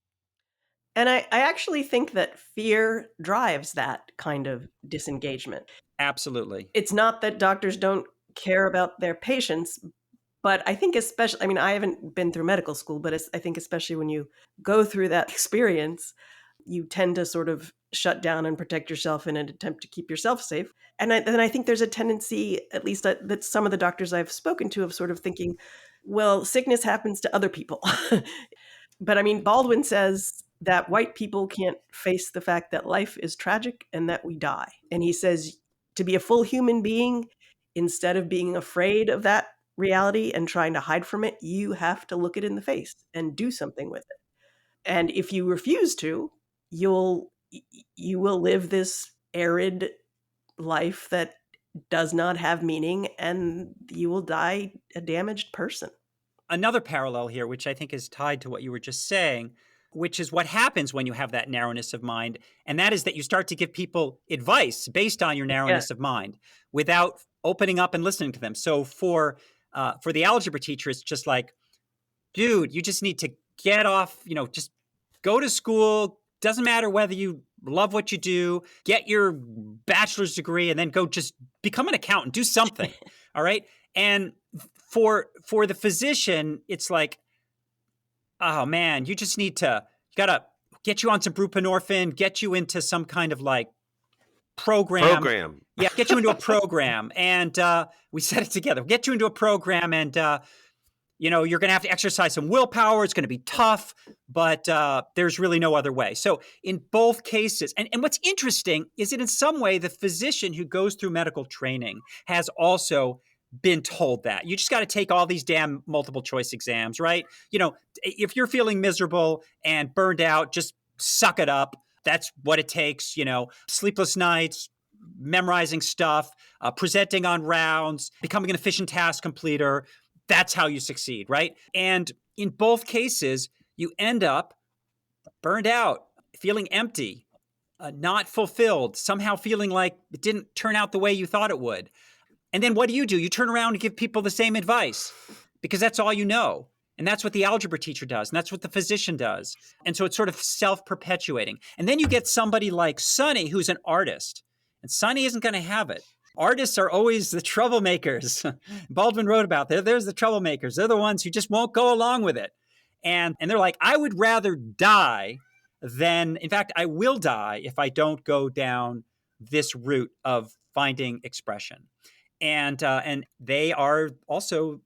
And I actually think that fear drives that kind of disengagement. Absolutely. It's not that doctors don't care about their patients, but I think especially, I mean, I haven't been through medical school, but I think especially when you go through that experience, you tend to sort of shut down and protect yourself in an attempt to keep yourself safe. And then I think there's a tendency, at least that some of the doctors I've spoken to, of sort of thinking, well, sickness happens to other people. But I mean, Baldwin says that white people can't face the fact that life is tragic and that we die. And he says to be a full human being, instead of being afraid of that reality and trying to hide from it, you have to look it in the face and do something with it. And if you refuse to, you'll you will live this arid life that does not have meaning, and you will die a damaged person. Another parallel here, which I think is tied to what you were just saying, which is what happens when you have that narrowness of mind. And that is that you start to give people advice based on your narrowness of mind without opening up and listening to them. So for the algebra teacher, it's just like, dude, you just need to get off, just go to school. Doesn't matter whether you love what you do, get your bachelor's degree, and then go just become an accountant, do something. All right. And for the physician, it's like, Oh man, you just need to, you gotta get you on some buprenorphine, get you into some kind of like program. Program. Yeah, get you into a program. And we set it together. Get you into a program, and you're going to have to exercise some willpower. It's going to be tough, but there's really no other way. So in both cases, and what's interesting is that in some way, the physician who goes through medical training has also been told that. You just got to take all these damn multiple choice exams, right? If you're feeling miserable and burned out, just suck it up. That's what it takes, sleepless nights, memorizing stuff, presenting on rounds, becoming an efficient task completer. That's how you succeed, right? And in both cases, you end up burned out, feeling empty, not fulfilled, somehow feeling like it didn't turn out the way you thought it would. And then what do? You turn around and give people the same advice because that's all you know. And that's what the algebra teacher does. And that's what the physician does. And so it's sort of self-perpetuating. And then you get somebody like Sonny, who's an artist. And Sonny isn't going to have it. Artists are always the troublemakers. Baldwin wrote about that. There's the troublemakers. They're the ones who just won't go along with it. And they're like, I would rather die than, in fact, I will die if I don't go down this route of finding expression. And they are also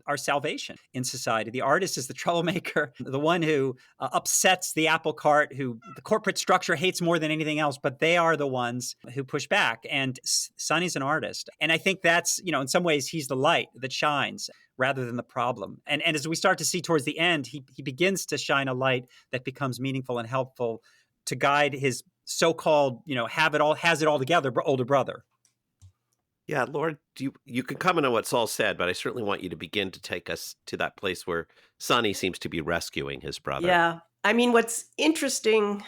our salvation in society. The artist is the troublemaker, the one who upsets the apple cart, who the corporate structure hates more than anything else, but they are the ones who push back. And Sonny's an artist. And I think that's, in some ways, he's the light that shines rather than the problem. And as we start to see towards the end, he begins to shine a light that becomes meaningful and helpful to guide his so-called, has it all together older brother. Yeah, Lord, you can comment on what's all said, but I certainly want you to begin to take us to that place where Sonny seems to be rescuing his brother. Yeah. I mean, what's interesting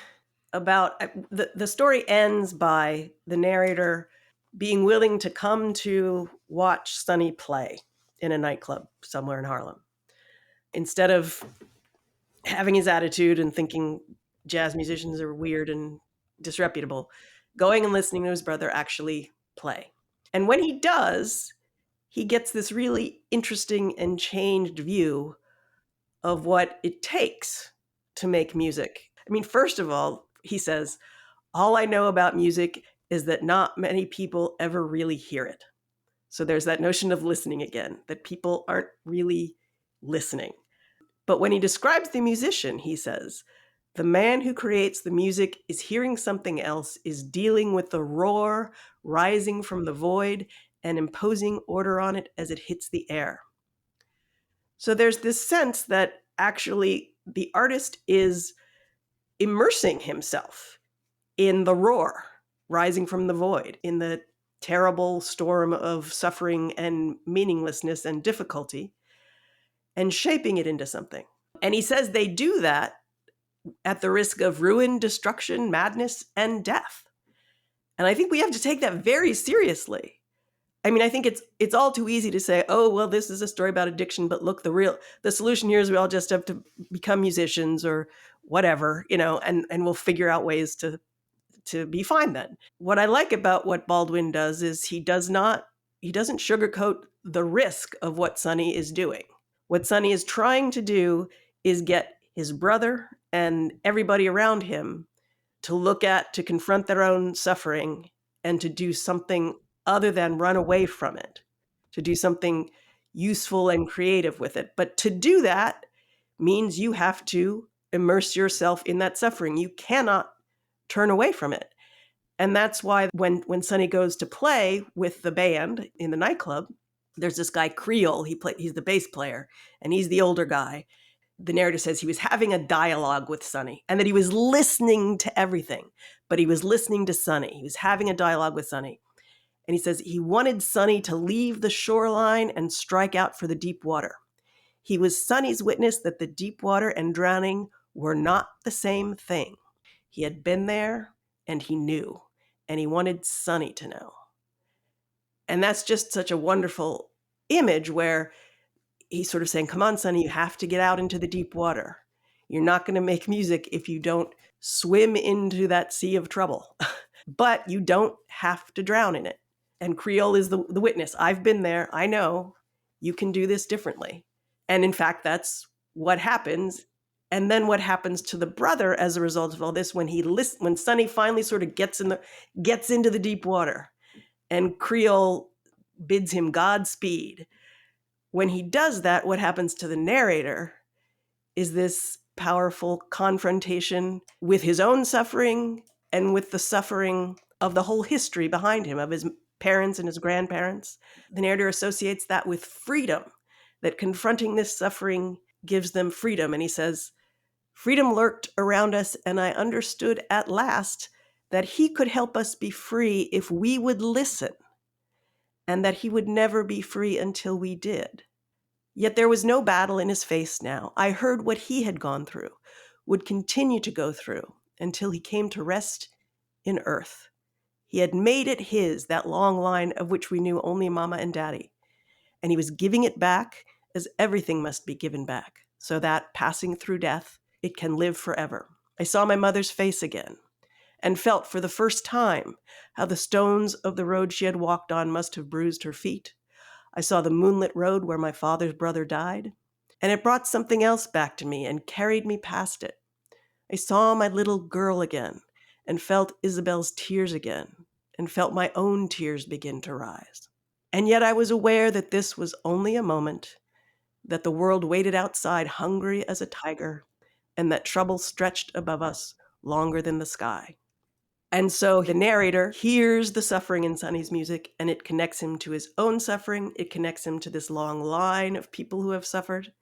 about the story ends by the narrator being willing to come to watch Sonny play in a nightclub somewhere in Harlem. Instead of having his attitude and thinking jazz musicians are weird and disreputable, going and listening to his brother actually play. And when he does, he gets this really interesting and changed view of what it takes to make music. I mean, first of all, he says, all I know about music is that not many people ever really hear it. So there's that notion of listening again, that people aren't really listening. But when he describes the musician, he says, the man who creates the music is hearing something else, is dealing with the roar rising from the void and imposing order on it as it hits the air. So there's this sense that actually the artist is immersing himself in the roar rising from the void, in the terrible storm of suffering and meaninglessness and difficulty, and shaping it into something. And he says they do that at the risk of ruin, destruction, madness, and death. And I think we have to take that very seriously. I mean, I think it's all too easy to say, oh, well, this is a story about addiction, but look, the solution here is we all just have to become musicians or whatever, and we'll figure out ways to be fine then. What I like about what Baldwin does is he doesn't sugarcoat the risk of what Sonny is doing. What Sonny is trying to do is get his brother and everybody around him to confront their own suffering and to do something other than run away from it, to do something useful and creative with it. But to do that means you have to immerse yourself in that suffering. You cannot turn away from it. And that's why when Sonny goes to play with the band in the nightclub, there's this guy, Creole, he's the bass player, and he's the older guy. The narrator says he was having a dialogue with Sonny and that he was listening to everything, but he was listening to Sonny. He was having a dialogue with Sonny. And he says he wanted Sonny to leave the shoreline and strike out for the deep water. He was Sonny's witness that the deep water and drowning were not the same thing. He had been there and he knew, and he wanted Sonny to know. And that's just such a wonderful image where he's sort of saying, come on, Sonny, you have to get out into the deep water. You're not going to make music if you don't swim into that sea of trouble. But you don't have to drown in it. And Creole is the witness. I've been there. I know you can do this differently. And in fact, that's what happens And then what happens to the brother as a result of all this when Sonny finally sort of gets into the deep water and Creole bids him Godspeed. When he does that, what happens to the narrator is this powerful confrontation with his own suffering and with the suffering of the whole history behind him, of his parents and his grandparents. The narrator associates that with freedom, that confronting this suffering gives them freedom. And he says, freedom lurked around us, and I understood at last that he could help us be free if we would listen, and that he would never be free until we did. Yet there was no battle in his face now. I heard what he had gone through, would continue to go through, until he came to rest in earth. He had made it his, that long line of which we knew only Mama and Daddy. And he was giving it back as everything must be given back, so that, passing through death, it can live forever. I saw my mother's face again, and felt for the first time how the stones of the road she had walked on must have bruised her feet. I saw the moonlit road where my father's brother died, and it brought something else back to me and carried me past it. I saw my little girl again, and felt Isabel's tears again, and felt my own tears begin to rise. And yet I was aware that this was only a moment, that the world waited outside hungry as a tiger, and that trouble stretched above us longer than the sky. And so the narrator hears the suffering in Sonny's music, and it connects him to his own suffering. It connects him to this long line of people who have suffered.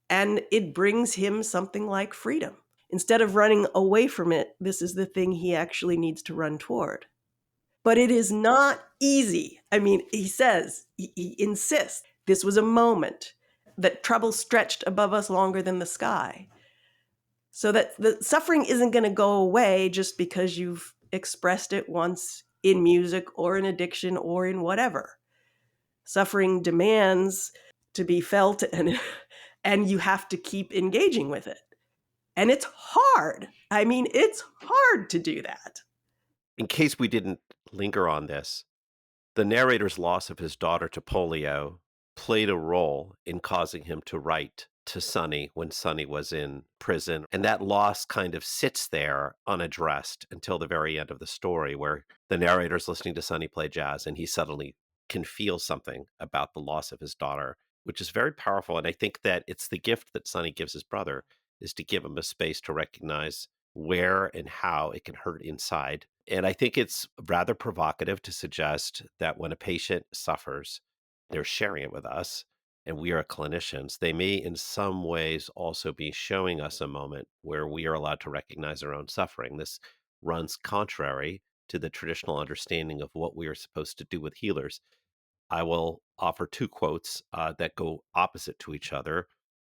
And it brings him something like freedom. Instead of running away from it, this is the thing he actually needs to run toward. But it is not easy. I mean, he says, he insists, this was a moment, that trouble stretched above us longer than the sky. So that the suffering isn't going to go away just because you've expressed it once in music or in addiction or in whatever. Suffering demands to be felt, and you have to keep engaging with it. And it's hard. I mean, it's hard to do that. In case we didn't linger on this, the narrator's loss of his daughter to polio played a role in causing him to write to Sonny when Sonny was in prison. And that loss kind of sits there unaddressed until the very end of the story, where the narrator's listening to Sonny play jazz and he suddenly can feel something about the loss of his daughter, which is very powerful. And I think that it's the gift that Sonny gives his brother, is to give him a space to recognize where and how it can hurt inside. And I think it's rather provocative to suggest that when a patient suffers, they're sharing it with us, and we are clinicians. They may, in some ways, also be showing us a moment where we are allowed to recognize our own suffering. This runs contrary to the traditional understanding of what we are supposed to do with healers. I will offer two quotes that go opposite to each other.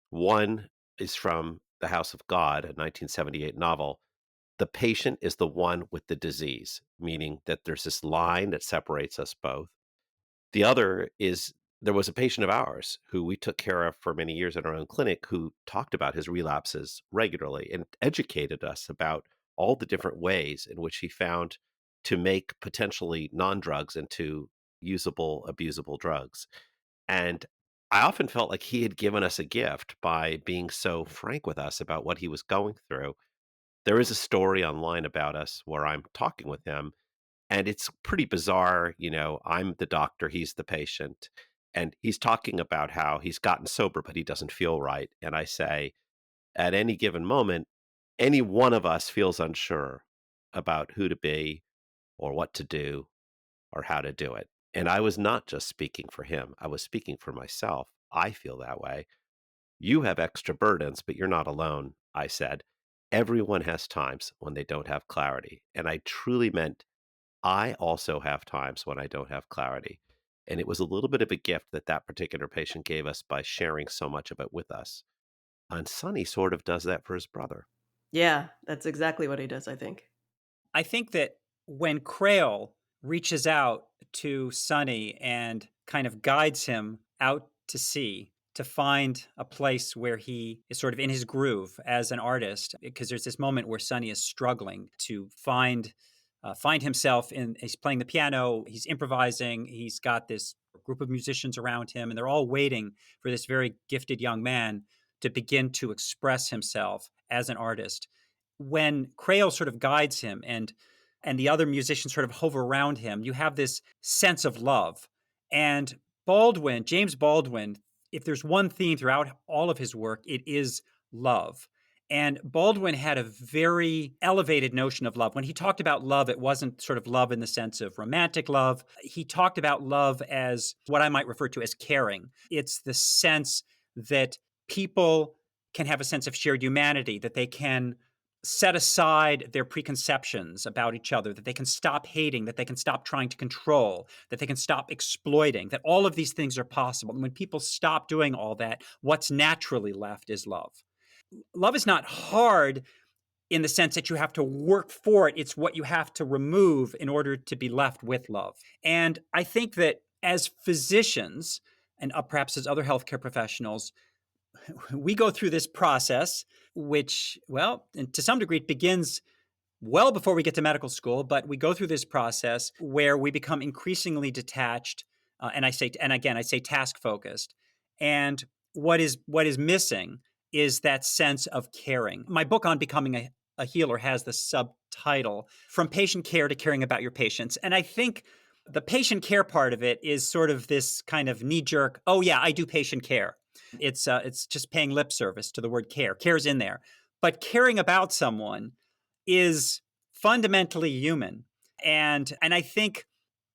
One is from The House of God, a 1978 novel. The patient is the one with the disease, meaning that there's this line that separates us both. The other is, there was a patient of ours who we took care of for many years in our own clinic, who talked about his relapses regularly and educated us about all the different ways in which he found to make potentially non-drugs into usable, abusable drugs. And I often felt like he had given us a gift by being so frank with us about what he was going through. There is a story online about us where I'm talking with him, and it's pretty bizarre. I'm the doctor, he's the patient, and he's talking about how he's gotten sober, but he doesn't feel right. And I say, at any given moment, any one of us feels unsure about who to be or what to do or how to do it. And I was not just speaking for him, I was speaking for myself. I feel that way. You have extra burdens, but you're not alone, I said. Everyone has times when they don't have clarity. And I truly meant, I also have times when I don't have clarity. And it was a little bit of a gift that that particular patient gave us by sharing so much of it with us. And Sonny sort of does that for his brother. Yeah, that's exactly what he does, I think. I think that when Creole reaches out to Sonny and kind of guides him out to sea to find a place where he is sort of in his groove as an artist, because there's this moment where Sonny is struggling to find himself in. He's playing the piano, he's improvising, he's got this group of musicians around him, and they're all waiting for this very gifted young man to begin to express himself as an artist. When Crail sort of guides him and the other musicians sort of hover around him, you have this sense of love. And James Baldwin, if there's one theme throughout all of his work, it is love. And Baldwin had a very elevated notion of love. When he talked about love, it wasn't sort of love in the sense of romantic love. He talked about love as what I might refer to as caring. It's the sense that people can have a sense of shared humanity, that they can set aside their preconceptions about each other, that they can stop hating, that they can stop trying to control, that they can stop exploiting, that all of these things are possible. And when people stop doing all that, what's naturally left is love. Love is not hard in the sense that you have to work for it. It's what you have to remove in order to be left with love. And I think that as physicians, and perhaps as other healthcare professionals, we go through this process, which, well, and to some degree, it begins well before we get to medical school, but we go through this process where we become increasingly detached, and I say task focused. And what is missing is that sense of caring. My book on becoming a healer has the subtitle "From Patient Care to Caring About Your Patients," and I think the patient care part of it is sort of this kind of knee-jerk, oh yeah, I do patient care. It's just paying lip service to the word care. Care's in there. But caring about someone is fundamentally human. And I think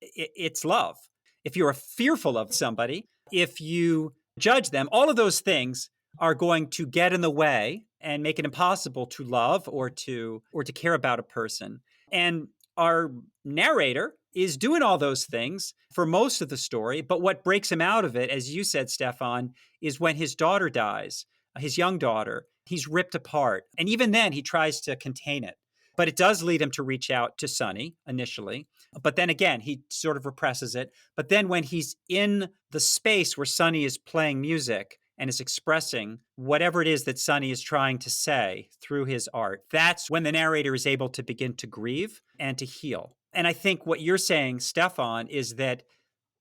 it's love. If you're fearful of somebody, if you judge them, all of those things are going to get in the way and make it impossible to love or to care about a person. And our narrator is doing all those things for most of the story, but what breaks him out of it, as you said, Stefan, is when his daughter dies, his young daughter. He's ripped apart. And even then, he tries to contain it. But it does lead him to reach out to Sonny initially. But then again, he sort of represses it. But then when he's in the space where Sonny is playing music and is expressing whatever it is that Sonny is trying to say through his art, that's when the narrator is able to begin to grieve and to heal. And I think what you're saying, Stefan, is that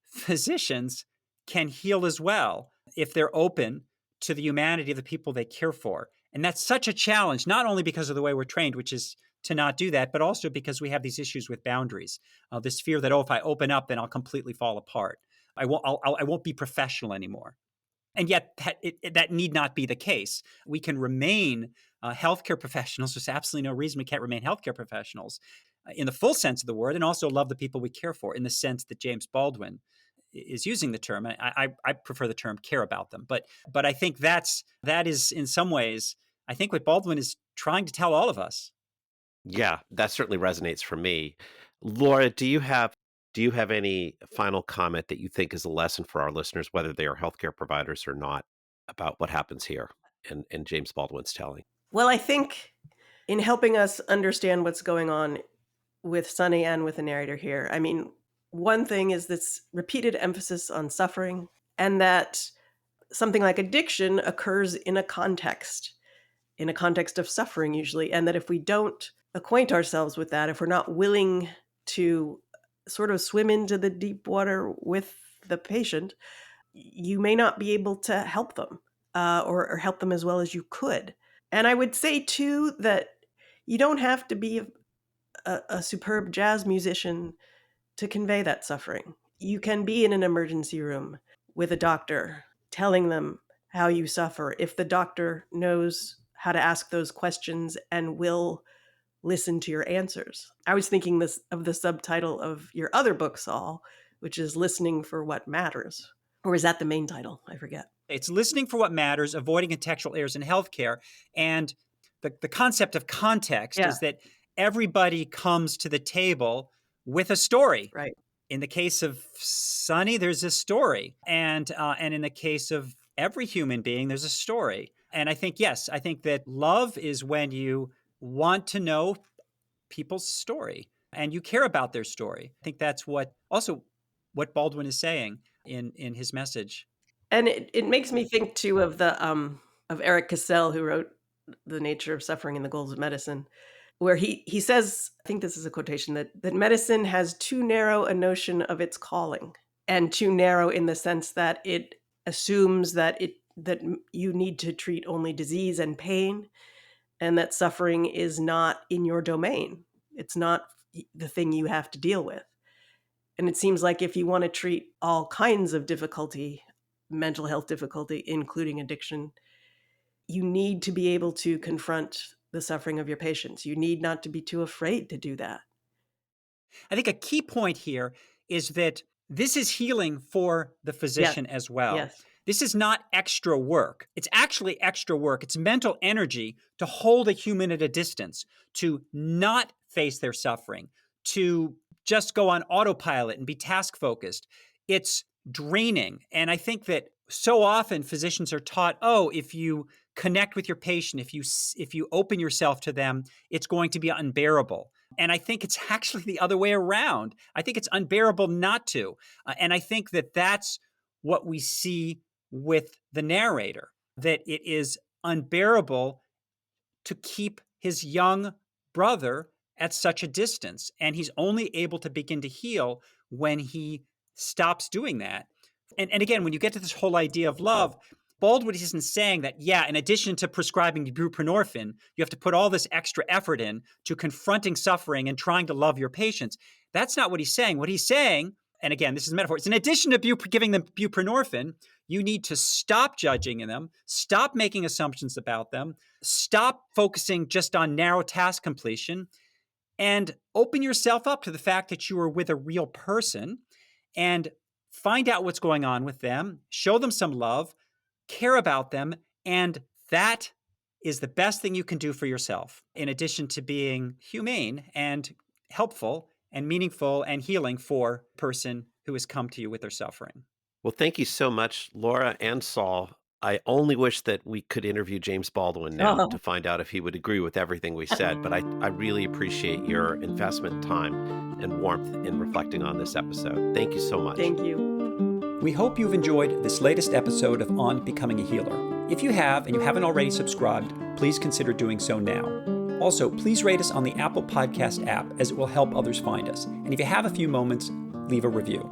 physicians can heal as well if they're open to the humanity of the people they care for. And that's such a challenge, not only because of the way we're trained, which is to not do that, but also because we have these issues with boundaries. This fear that, if I open up, then I'll completely fall apart. I won't be professional anymore. And yet that need not be the case. We can remain healthcare professionals. There's absolutely no reason we can't remain healthcare professionals in the full sense of the word, and also love the people we care for in the sense that James Baldwin is using the term. I prefer the term care about them. But I think that is in some ways, I think what Baldwin is trying to tell all of us. Yeah, that certainly resonates for me. Laura, do you have any final comment that you think is a lesson for our listeners, whether they are healthcare providers or not, about what happens here in James Baldwin's telling? Well, I think in helping us understand what's going on with Sonny and with the narrator here, I mean, one thing is this repeated emphasis on suffering, and that something like addiction occurs in a context of suffering usually, and that if we don't acquaint ourselves with that, if we're not willing to sort of swim into the deep water with the patient, you may not be able to help them or help them as well as you could. And I would say too that you don't have to be a superb jazz musician to convey that suffering. You can be in an emergency room with a doctor telling them how you suffer if the doctor knows how to ask those questions and will listen to your answers. I was thinking of the subtitle of your other book, Saul, which is Listening for What Matters. Or is that the main title? I forget. It's Listening for What Matters, Avoiding Contextual Errors in Healthcare. And the concept of context is that everybody comes to the table with a story. Right. In the case of Sonny, there's a story. And in the case of every human being, there's a story. And I think that love is when you want to know people's story and you care about their story. I think that's what Baldwin is saying in his message. And it makes me think too of of Eric Cassell, who wrote The Nature of Suffering and the Goals of Medicine, where he says, I think this is a quotation, that medicine has too narrow a notion of its calling, and too narrow in the sense that it assumes that it that you need to treat only disease and pain, and that suffering is not in your domain. It's not the thing you have to deal with. And it seems like if you want to treat all kinds of difficulty, mental health difficulty, including addiction, you need to be able to confront the suffering of your patients. You need not to be too afraid to do that. I think a key point here is that this is healing for the physician as well. Yes. This is not extra work. It's actually extra work. It's mental energy to hold a human at a distance, to not face their suffering, to just go on autopilot and be task focused. It's draining. And I think that so often physicians are taught, oh, if you connect with your patient, if you open yourself to them, it's going to be unbearable. And I think it's actually the other way around. I think it's unbearable not to. And I think that that's what we see with the narrator, that it is unbearable to keep his young brother at such a distance. And he's only able to begin to heal when he stops doing that. And again, when you get to this whole idea of love, Baldwin isn't saying that, yeah, in addition to prescribing buprenorphine, you have to put all this extra effort in to confronting suffering and trying to love your patients. That's not what he's saying. What he's saying, and again, this is a metaphor, it's in addition to giving them buprenorphine, you need to stop judging them, stop making assumptions about them, stop focusing just on narrow task completion, and open yourself up to the fact that you are with a real person and find out what's going on with them, show them some love, care about them, and that is the best thing you can do for yourself, in addition to being humane and helpful and meaningful and healing for a person who has come to you with their suffering. Well, thank you so much, Laura and Saul. I only wish that we could interview James Baldwin now to find out if he would agree with everything we said, but I really appreciate your investment, time, and warmth in reflecting on this episode. Thank you so much. Thank you. We hope you've enjoyed this latest episode of On Becoming a Healer. If you have and you haven't already subscribed, please consider doing so now. Also, please rate us on the Apple Podcast app, as it will help others find us. And if you have a few moments, leave a review.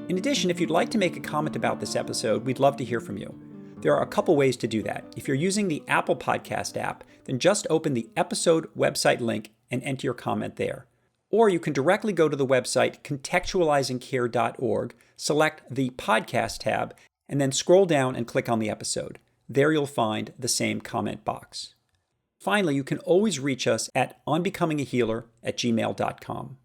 In addition, if you'd like to make a comment about this episode, we'd love to hear from you. There are a couple ways to do that. If you're using the Apple Podcast app, then just open the episode website link and enter your comment there. Or you can directly go to the website contextualizingcare.org, select the podcast tab, and then scroll down and click on the episode. There you'll find the same comment box. Finally, you can always reach us at onbecomingahealer@gmail.com.